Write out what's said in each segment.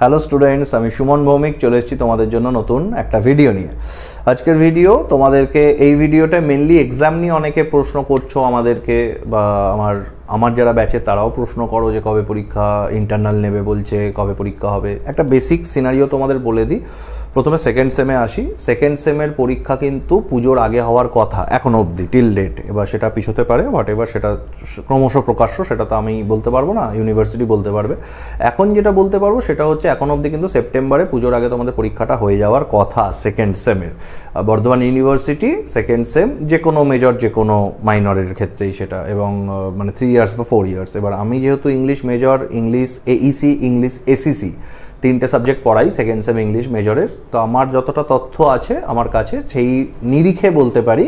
Hello students, আমি সুমন ভৌমিক চলে এসেছি তোমাদের জন্য নতুন একটা ভিডিও নিয়ে। আজকের ভিডিও তোমাদেরকে, এই ভিডিওটা মেনলি এক্সাম নিয়ে অনেকে প্রশ্ন করছো আমাদেরকে, বা আমার যারা ব্যাচে তারাও প্রশ্ন করো যে কবে পরীক্ষা, ইন্টারনাল নেবে বলছে, কবে পরীক্ষা হবে। একটা বেসিক সিনারিও তোমাদের বলে দিই। প্রথমে সেকেন্ড সেমে আসি। সেকেন্ড সেমের পরীক্ষা কিন্তু পুজোর আগে হওয়ার কথা এখনও অবধি, টিল ডেট। এবার সেটা পিছোতে পারে, বাট এবার সেটা ক্রমশ প্রকাশ্য, সেটা তো আমি বলতে পারবো না, ইউনিভার্সিটি বলতে পারবে। এখন যেটা বলতে পারবো সেটা হচ্ছে এখন অবধি কিন্তু সেপ্টেম্বরে পুজোর আগে তোমাদের পরীক্ষাটা হয়ে যাওয়ার কথা সেকেন্ড সেমের। বর্ধমান ইউনিভার্সিটি সেকেন্ড সেম, যে কোনো মেজর যে কোনো মাইনরের ক্ষেত্রেই সেটা, এবং মানে 3 ইয়ার্স বা 4 ইয়ার্স। এবার আমি যেহেতু English major, English AEC, English ACC, 3টে সাবজেক্ট পড়াই সেকেন্ড সেম ইংলিশ মেজরের, তো আমার যতটা তথ্য আছে আমার কাছে সেই নিরিখে বলতে পারি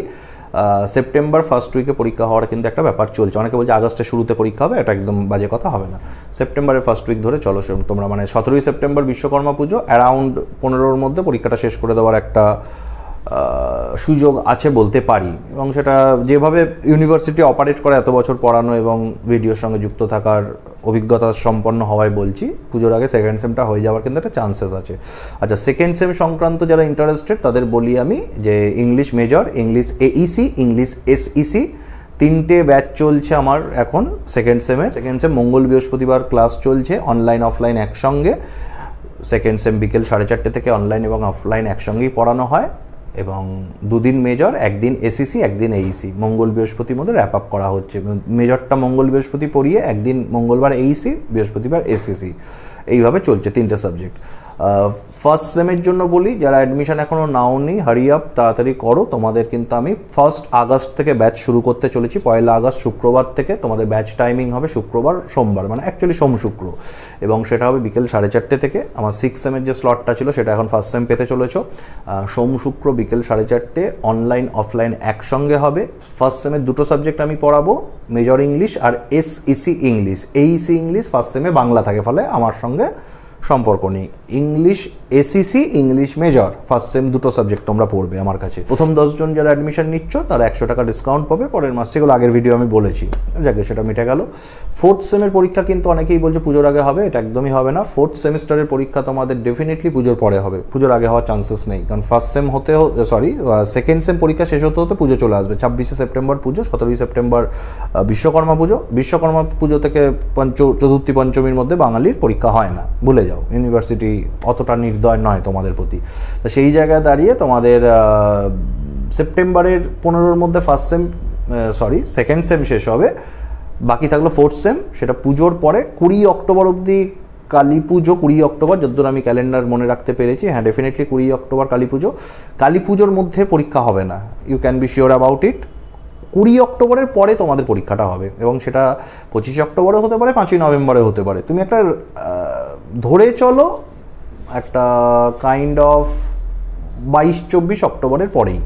সেপ্টেম্বর ফার্স্ট উইকে পরীক্ষা হওয়ার কিন্তু একটা ব্যাপার চলছে। অনেকে বলছে আগস্টের শুরুতে পরীক্ষা হবে, এটা একদম বাজে কথা, হবে না। সেপ্টেম্বরের ফার্স্ট উইক ধরে চলো তোমরা, মানে 17ই সেপ্টেম্বর বিশ্বকর্মা পুজো, অ্যারাউন্ড 15-র মধ্যে পরীক্ষাটা শেষ করে দেওয়ার একটা সুযোগ আছে বলতে পারি। এবং সেটা যেভাবে ইউনিভার্সিটি অপারেট করে, এত বছর পড়ানো এবং ভিডিওর সঙ্গে যুক্ত থাকার অভিজ্ঞতা সম্পন্ন হওয়ায় বলছি, পুজোর আগে সেকেন্ড সেমটা হয়ে যাওয়ার কিন্তু একটা চান্সেস আছে। আচ্ছা, সেকেন্ড সেম সংক্রান্ত যারা ইন্টারেস্টেড তাদের বলি আমি যে English major, English AEC, English SEC, 3টে ব্যাচ চলছে আমার এখন সেকেন্ড সেমে। সেকেন্ড সেম মঙ্গল বৃহস্পতিবার ক্লাস চলছে, অনলাইন অফলাইন একসঙ্গে। সেকেন্ড সেম বিকেল 4:30 থেকে অনলাইন এবং অফলাইন একসঙ্গেই পড়ানো হয়, এবং 2 দিন মেজর, 1 দিন এসিসি, 1 দিন এইসি, মঙ্গল বৃহস্পতির মধ্যে র্যাপ আপ করা হচ্ছে। মেজরটা মঙ্গল বৃহস্পতি পড়িয়ে 1 দিন মঙ্গলবার এইসি, বৃহস্পতিবার এসিসি, এইভাবে চলছে 3টে সাবজেক্ট। ফার্স্ট সেমের জন্য বলি, যারা অ্যাডমিশন এখনও নাওনি, হারি আপ, তাড়াতাড়ি করো। তোমাদের কিন্তু আমি 1 আগস্ট থেকে ব্যাচ শুরু করতে চলেছি। 1 আগস্ট শুক্রবার থেকে তোমাদের ব্যাচ টাইমিং হবে শুক্রবার সোমবার, মানে অ্যাকচুয়ালি সোম শুক্র, এবং সেটা হবে বিকেল 4:30 থেকে। আমার 6 সেমের যে স্লটটা ছিল সেটা এখন ফার্স্ট সেম পেতে চলেছ। সোম শুক্র বিকেল 4:30, অনলাইন অফলাইন একসঙ্গে হবে। ফার্স্ট সেমের 2টো সাবজেক্ট আমি পড়াবো, মেজর ইংলিশ আর SEC English. AEC English first সেমে বাংলা থাকে, ফলে আমার সঙ্গে সম্পর্ক নেই। English SEC, English major, first sem 2টো সাবজেক্ট তোমরা পড়বে আমার কাছে। প্রথম 10 জন যারা অ্যাডমিশন নিচ্ছ তারা 100 টাকা ডিসকাউন্ট পাবে পরের মাস, সেগুলো আগের ভিডিও আমি বলেছি, যাকে সেটা মিটে গেল। ফোর্থ সেমের পরীক্ষা কিন্তু অনেকেই বলছে পুজোর আগে হবে, এটা একদমই হবে না। ফোর্থ সেমিস্টারের পরীক্ষা তোমাদের ডেফিনেটলি পুজোর পরে হবে, পুজোর আগে হওয়ার চান্সেস নেই। কারণ ফার্স্ট সেম সেকেন্ড সেম পরীক্ষা শেষ হতে পুজো চলে আসবে। 26শে সেপ্টেম্বর পুজো, 17ই সেপ্টেম্বর বিশ্বকর্মা পুজো। বিশ্বকর্মা পুজো থেকে চতুর্থী পঞ্চমীর মধ্যে বাঙালির পরীক্ষা হয় না, ভুলে যাও। ইউনিভার্সিটি অতটা নির্দয় নয় তোমাদের প্রতি। তো সেই জায়গায় দাঁড়িয়ে তোমাদের সেপ্টেম্বরের 15-র মধ্যে সেকেন্ড সেম শেষ হবে। বাকি থাকলো ফোর্থ সেম, সেটা পুজোর পরে 20 অক্টোবর অবধি কালী পুজো। 20 অক্টোবর, যতদূর আমি ক্যালেন্ডার মনে রাখতে পেরেছি, হ্যাঁ ডেফিনেটলি 20 অক্টোবর কালী পুজো। কালী পুজোর মধ্যে পরীক্ষা হবে না, you can be sure about it. 20 অক্টোবরের পরে তোমাদের পরীক্ষাটা হবে, এবং সেটা 25 অক্টোবরে হতে পারে, 5ই নভেম্বরে হতে পারে। তুমি একটা ধরে চলো একটা কাইন্ড অফ 22-24 অক্টোবরের পরেই।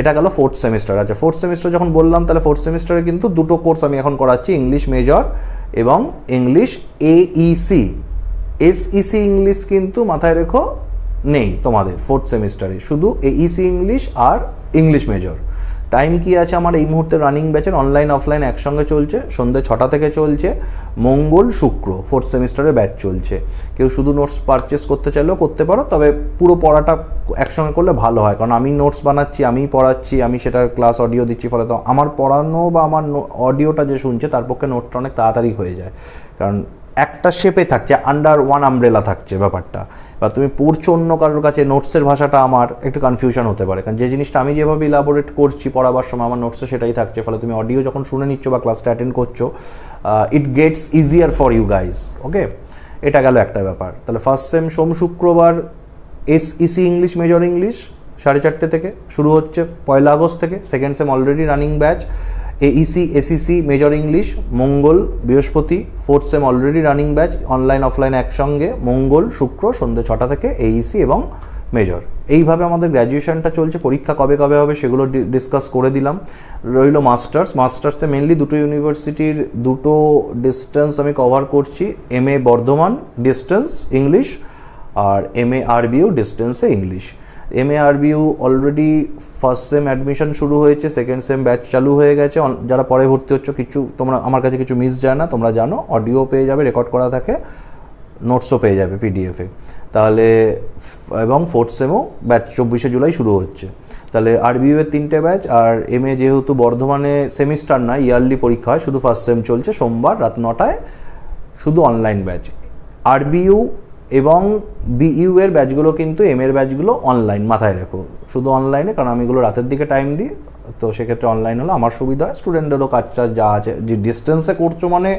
এটা গেল ফোর্থ সেমিস্টার। আচ্ছা, ফোর্থ সেমিস্টার যখন বললাম, তাহলে ফোর্থ সেমিস্টারে কিন্তু 2টো কোর্স আমি এখন করাচ্ছি, ইংলিশ মেজর এবং ইংলিশ এইসি। এসইসি ইংলিশ কিন্তু মাথায় রেখো নেই তোমাদের ফোর্থ সেমিস্টারে, শুধু এইসি ইংলিশ আর ইংলিশ মেজর। টাইম কি আছে আমার এই মুহূর্তে রানিং ব্যাচের, অনলাইন অফলাইন একসঙ্গে চলছে, সন্ধ্যে 6টা থেকে চলছে, মঙ্গল শুক্র ফোর্থ সেমিস্টারের ব্যাচ চলছে। কেউ শুধু নোটস পারচেস করতে চাইলেও করতে পারো, তবে পুরো পড়াটা একসঙ্গে করলে ভালো হয়, কারণ আমি নোটস বানাচ্ছি, আমিই পড়াচ্ছি, আমি সেটার ক্লাস অডিও দিচ্ছি, ফলে তো আমার পড়ানো বা আমার অডিওটা যে শুনছে তার পক্ষে নোটটা অনেক তাড়াতাড়ি হয়ে যায়, কারণ একটা শেপে থাকছে, আন্ডার ওয়ান আমব্রেলা থাকছে ব্যাপারটা। বা তুমি পড়ছো অন্য কারোর কাছে, নোটসের ভাষাটা আমার একটু কনফিউশন হতে পারে, কারণ যে জিনিসটা আমি যেভাবে ইলাবোরেট করছি পড়াবার সময় আমার নোটসে সেটাই থাকছে, ফলে তুমি অডিও যখন শুনে নিচ্ছ বা ক্লাসটা অ্যাটেন্ড করছো, it gets easier for you guys. Okay, এটা গেল একটা ব্যাপার। তাহলে ফার্স্ট সেম সোম শুক্রবার এসইসি ইংলিশ মেজর ইংলিশ 4:30 থেকে শুরু হচ্ছে 1 আগস্ট থেকে। Second sem already running batch, AEC ACC major English মঙ্গল বৃহস্পতি। Fourth sem already running batch, online offline একসঙ্গে, মঙ্গল শুক্র সন্ধ্যে 6টা থেকে এইসি এবং মেজর। এইভাবে আমাদের গ্র্যাজুয়েশনটা চলছে। পরীক্ষা কবে কবে হবে সেগুলো ডিসকাস করে দিলাম। রইল মাস্টার্সে মেনলি 2টো ইউনিভার্সিটির 2টো ডিস্টেন্স আমি কভার করছি। MA বর্ধমান ডিস্টেন্স ইংলিশ, আর MA RBU ডিস্টেন্সে ইংলিশ। MA RBU already first sem admission শুরু হয়েছে, সেকেন্ড সেম ব্যাচ চালু হয়ে গেছে। যারা পরে ভর্তি হচ্ছ, কিছু তোমরা আমার কাছে কিছু মিস যায় না, তোমরা জানো, অডিও পেয়ে যাবে, রেকর্ড করা থাকে। নোটসও পেয়ে যাবে পিডিএফে। তাহলে এবং ফোর্থ সেমও ব্যাচ 24শে জুলাই শুরু হচ্ছে। তাহলে আরবিইউ এর 3টে ব্যাচ, আর এমএ যেহেতু বর্ধমানে সেমিস্টার না ইয়ারলি পরীক্ষা হয়, শুধু ফার্স্ট সেম চলছে সোমবার রাত 9টায়, শুধু অনলাইন ব্যাচ। আরবিইউ এবং বিইউ এর ব্যাচগুলো কিন্তু এম এর ব্যাচগুলো অনলাইন, মাথায় রেখো শুধু অনলাইনে, কারণ আমি এগুলো রাতের দিকে টাইম দিই, তো সেক্ষেত্রে অনলাইন হলে আমার সুবিধা হয়, স্টুডেন্টেরও কাজটা যা আছে। যে ডিস্টেন্সে করছো মানে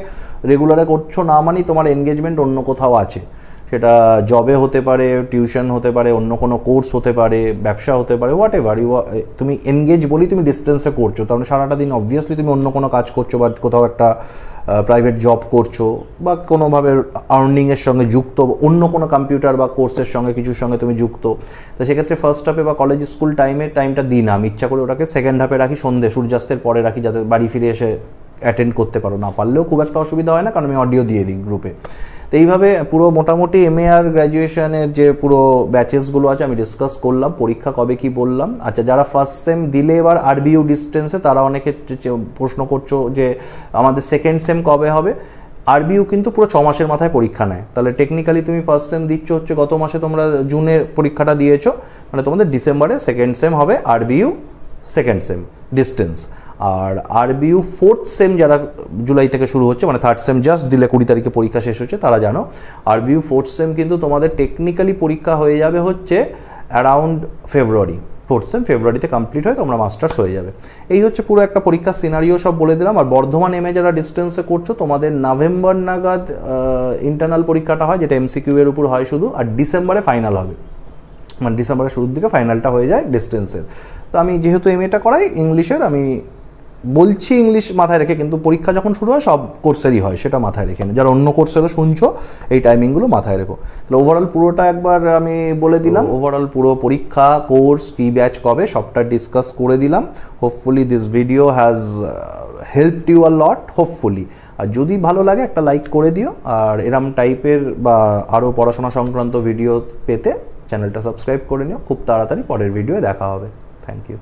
রেগুলারে করছো না মানে তোমার এনগেজমেন্ট অন্য কোথাও আছে, সেটা জবে হতে পারে, টিউশন হতে পারে, অন্য কোনো কোর্স হতে পারে, ব্যবসা হতে পারে, হোয়াট এভার তুমি এনগেজ বলি তুমি ডিস্টেন্সে করছো, তাহলে সারাটা দিন অবভিয়াসলি তুমি অন্য কোনো কাজ করছো বা কোথাও একটা প্রাইভেট জব করছো বা কোনোভাবে আর্নিংয়ের সঙ্গে যুক্ত, অন্য কোনো কম্পিউটার বা কোর্সের সঙ্গে কিছুর সঙ্গে তুমি যুক্ত। তো সেক্ষেত্রে ফার্স্ট হাফে বা কলেজ স্কুল টাইমটা দিই না, আমি ইচ্ছা করে ওটাকে সেকেন্ড হাফে রাখি, সন্ধ্যে সূর্যাস্তের পরে রাখি, যাতে বাড়ি ফিরে এসে অ্যাটেন্ড করতে পারো। না পারলেও খুব একটা অসুবিধা হয় না, কারণ আমি অডিও দিয়ে দিই গ্রুপে। তো এইভাবে পুরো মোটামুটি এমএ আর গ্র্যাজুয়েশনের যে পুরো ব্যাচেসগুলো আছে আমি ডিসকাস করলাম। পরীক্ষা কবে কি বললাম। আচ্ছা, যারা ফার্স্ট সেম দিলে এবার আরবিইউ ডিস্টেন্সে, তারা অনেকে প্রশ্ন করছো যে আমাদের সেকেন্ড সেম কবে হবে। আরবিইউ কিন্তু পুরো 6 মাসের মাথায় পরীক্ষা নেয়। তাহলে টেকনিক্যালি তুমি ফার্স্ট সেম দিচ্ছ হচ্ছে গত মাসে, তোমরা জুনের পরীক্ষাটা দিয়েছো, মানে তোমাদের ডিসেম্বরে সেকেন্ড সেম হবে আরবিইউ সেকেন্ড সেম ডিস্টেন্স। আর আরবিইউ ফোর্থ সেম যারা জুলাই থেকে শুরু হচ্ছে, মানে থার্ড সেম জাস্ট দিলে 20 তারিখে পরীক্ষা শেষ হচ্ছে, তারা জানো আরবিইউ ফোর্থ সেম কিন্তু তোমাদের টেকনিক্যালি পরীক্ষা হয়ে যাবে হচ্ছে অ্যারাউন্ড ফেব্রুয়ারি। ফোর্থ সেম ফেব্রুয়ারিতে কমপ্লিট হয়, তোমরা মাস্টার্স হয়ে যাবে। এই হচ্ছে পুরো একটা পরীক্ষার সিনারিও সব বলে দিলাম। আর বর্ধমান এমএ যারা ডিস্টেন্সে করছো, তোমাদের নভেম্বর নাগাদ ইন্টারনাল পরীক্ষাটা হয়, যেটা এমসিকিউ এর উপর হয় শুধু, আর ডিসেম্বরে ফাইনাল হবে, মানে ডিসেম্বরের শুরুর দিকে ফাইনালটা হয়ে যায় ডিস্টেন্সের। তো আমি যেহেতু এমএটা করাই ইংলিশের, আমি বলছি ইংলিশ মাথায় রেখে, কিন্তু পরীক্ষা যখন শুরু হয় সব কোর্সেরই হয়, সেটা মাথায় রেখে না। যারা অন্য কোর্সেরও শুনছো এই টাইমিংগুলো মাথায় রেখো। তাহলে ওভারঅল পুরোটা একবার আমি বলে দিলাম, ওভারঅল পুরো পরীক্ষা, কোর্স, কি ব্যাচ কবে, সবটা ডিসকাস করে দিলাম। Hopefully this video has helped you a lot, hopefully. আর যদি ভালো লাগে একটা লাইক করে দিও, আর এরম টাইপের বা আরও পড়াশোনা সংক্রান্ত ভিডিও পেতে চ্যানেলটা সাবস্ক্রাইব করে নিও। খুব তাড়াতাড়ি পরের ভিডিও দেখা হবে। Thank you.